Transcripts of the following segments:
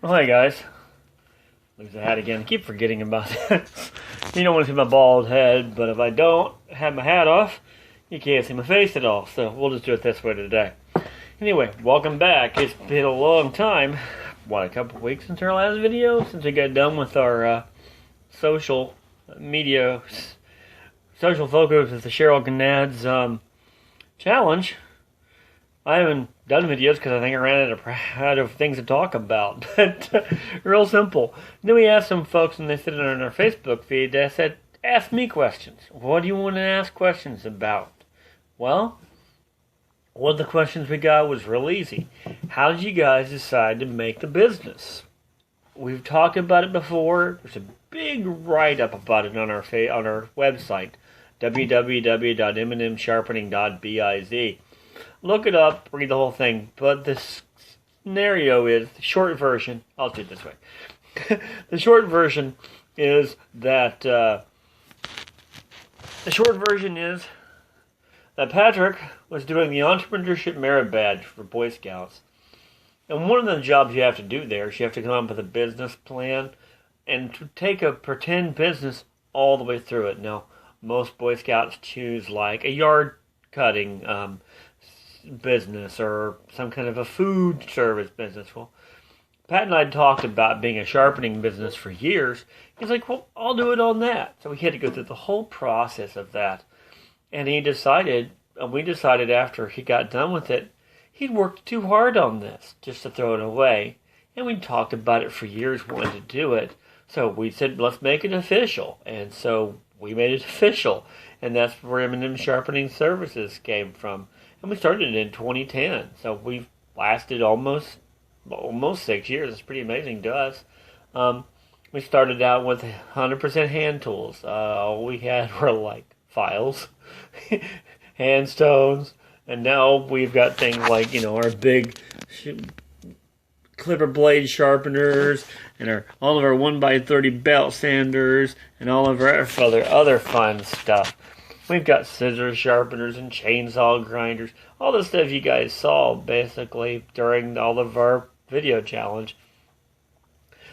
Well, hey guys. Lose the hat again. I keep forgetting about that. You don't want to see my bald head, but if I don't have my hat off, you can't see my face at all. So we'll just do it this way today. Anyway, welcome back. It's been a long time. What, a couple weeks since our last video? Since we got done with our social focus with the Cheryl Gannad's challenge. I haven't done videos because I think I ran out of things to talk about. But real simple. Then we asked some folks, and they said it on our Facebook feed, they said, ask me questions. What do you want to ask questions about? Well, one of the questions we got was real easy. How did you guys decide to make the business? We've talked about it before. There's a big write-up about it on our website, www.msharpening.biz. Look it up, read the whole thing. But the scenario is, the short version, I'll do it this way. The short version is that, Patrick was doing the Entrepreneurship Merit Badge for Boy Scouts. And one of the jobs you have to do there is you have to come up with a business plan and to take a pretend business all the way through it. Now, most Boy Scouts choose like a yard cutting business or some kind of a food service business. Well, Pat and I talked about being a sharpening business for years. He's like, well, I'll do it on that. So we had to go through the whole process of that. And we decided after he got done with it, he'd worked too hard on this just to throw it away. And we talked about it for years, wanting to do it. So we said, let's make it official. And so we made it official. And that's where M&M Sharpening Services came from. And we started it in 2010. So we've lasted almost 6 years. It's pretty amazing to us. We started out with 100% hand tools. All we had were like files, hand stones, and now we've got things like, our big clipper blade sharpeners, and all of our 1x30 belt sanders, and all of our other fun stuff. We've got scissors sharpeners and chainsaw grinders, all the stuff you guys saw basically during all of our video challenge.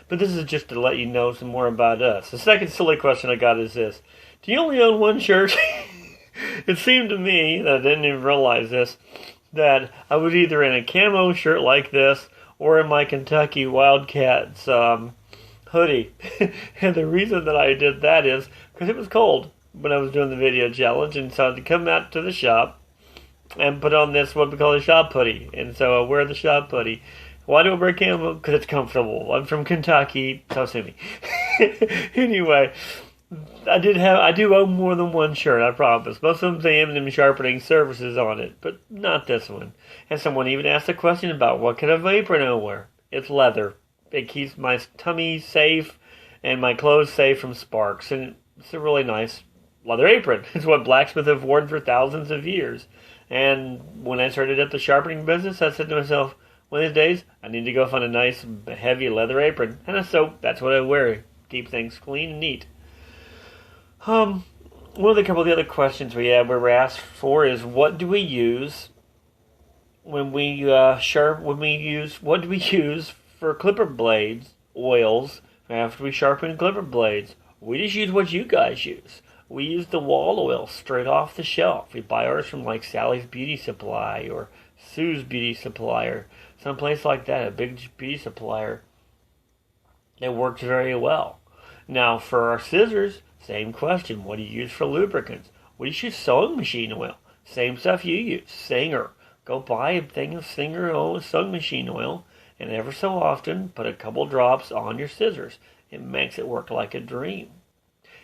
But this is just to let you know some more about us. The second silly question I got is this: do you only own one shirt? It seemed to me, that I didn't even realize this, that I was either in a camo shirt like this or in my Kentucky Wildcats hoodie. And the reason that I did that is because it was cold when I was doing the video challenge, and so I had to come out to the shop and put on this, what we call a shop hoodie. And so I wear the shop hoodie. Why do I wear camo? Because it's comfortable. I'm from Kentucky, so sue me. Anyway, I do own more than one shirt, I promise. Most of them say M&M Sharpening Services on it, but not this one. And someone even asked a question about what kind of apron I wear. It's leather. It keeps my tummy safe and my clothes safe from sparks, and it's a really nice leather apron. It's what blacksmiths have worn for thousands of years. And when I started up the sharpening business, I said to myself, one of these days, I need to go find a nice, heavy leather apron. And so that's what I wear. Keep things clean and neat. One of the couple of the other questions we were asked for is, what do we use when we what do we use for clipper blades, oils, after we sharpen clipper blades? We just use what you guys use. We use the wall oil straight off the shelf. We buy ours from like Sally's Beauty Supply or Sue's Beauty Supply or someplace like that, a big beauty supplier. It works very well. Now for our scissors, same question. What do you use for lubricants? We use sewing machine oil. Same stuff you use. Singer. Go buy a thing of Singer sewing machine oil, and ever so often put a couple drops on your scissors. It makes it work like a dream.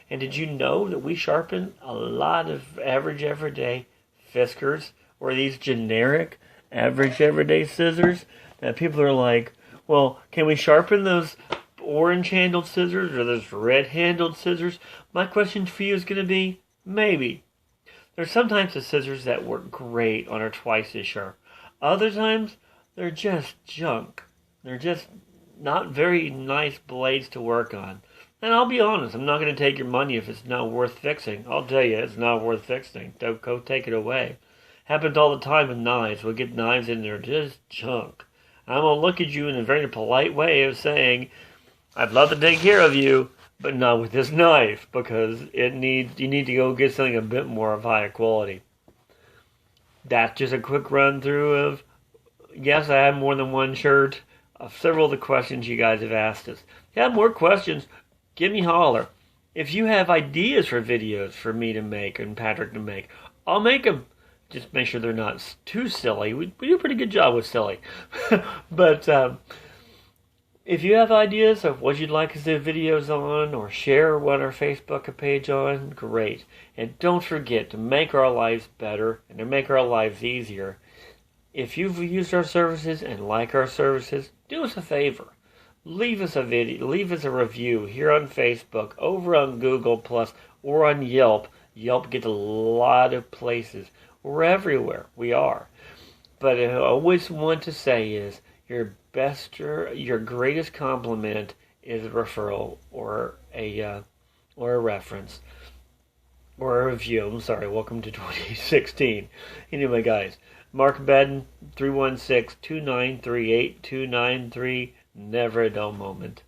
And did you know that we sharpen a lot of average everyday Fiskars, or these generic average everyday scissors that people are like, well, can we sharpen those orange-handled scissors or those red-handled scissors? My question for you is going to be, maybe. There's sometimes the scissors that work great on our twice as sharp. Other times, they're just junk. They're just not very nice blades to work on. And I'll be honest, I'm not going to take your money if it's not worth fixing. I'll tell you, it's not worth fixing. Don't go take it away. Happens all the time with knives. We'll get knives in there, just junk. I'm going to look at you in a very polite way of saying, I'd love to take care of you, but not with this knife, because you need to go get something a bit more of higher quality. That's just a quick run through of, yes, I have more than one shirt, of several of the questions you guys have asked us. If you have more questions, give me a holler. If you have ideas for videos for me to make and Patrick to make, I'll make them. Just make sure they're not too silly. We do a pretty good job with silly. But if you have ideas of what you'd like us to do videos on or share what our Facebook page on, great. And don't forget to make our lives better and to make our lives easier. If you've used our services and like our services, do us a favor. Leave us a video, leave us a review here on Facebook, over on Google Plus, or on Yelp. Yelp gets a lot of places. We're everywhere. We are. But I always want to say is your greatest compliment is a referral or a reference or a review. I'm sorry. Welcome to 2016. Anyway, guys, Mark Bedden, 316-293-8293. Never a dull moment.